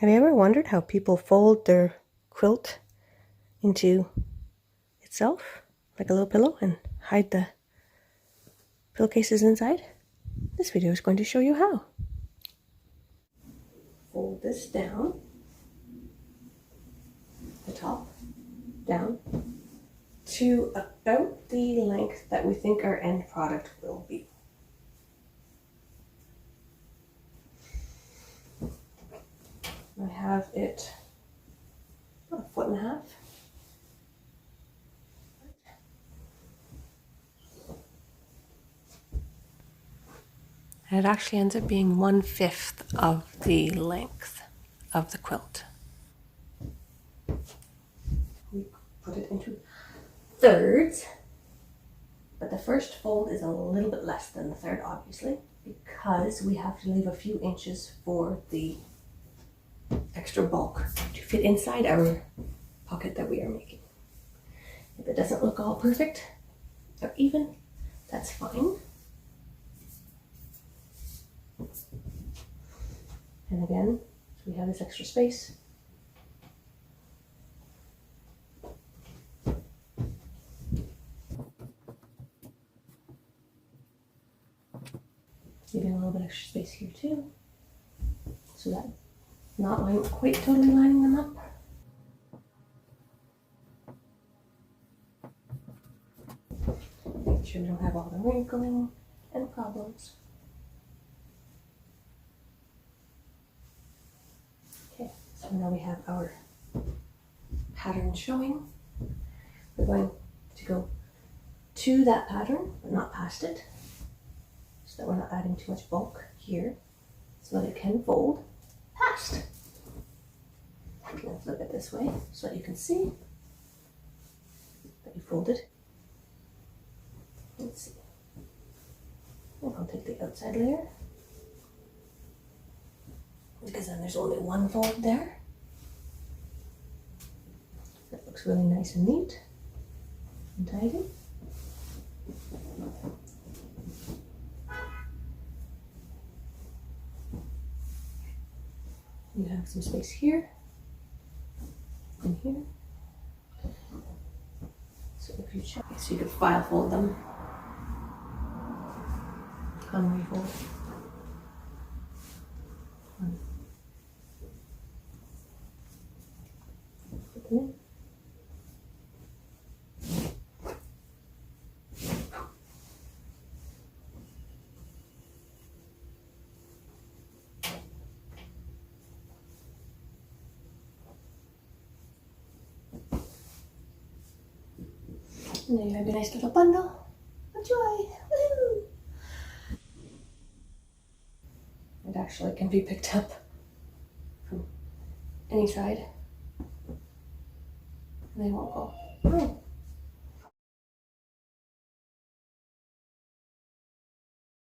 Have you ever wondered how people fold their quilt into itself, like a little pillow, and hide the pillowcases inside? This video is going to show you how. Fold this down, the top, down, to about the length that we think our end product will be. I have it about 1.5 feet. And it actually ends up being 1/5 of the length of the quilt. We put it into thirds, but the first fold is a little bit less than the third, obviously, because we have to leave a few inches for the extra bulk to fit inside our pocket that we are making. If it doesn't look all perfect or even, that's fine. And again, so we have this extra space. Leaving a little bit extra space here too, so that not quite totally lining them up. Make sure we don't have all the wrinkling and problems. Okay, so now we have our pattern showing. We're going to go to that pattern, but not past it, so that we're not adding too much bulk here, so that it can fold past. I'm going to flip it this way so that you can see that you folded. Let's see. And I'll take the outside layer, because then there's only one fold there. That looks really nice and neat and tidy. You have some space here and here. So if you check, so you could file fold them. Konmari fold. Put them in. And there you have your nice little bundle. Enjoy! Woohoo! It actually can be picked up from any side. And they won't go. Oh.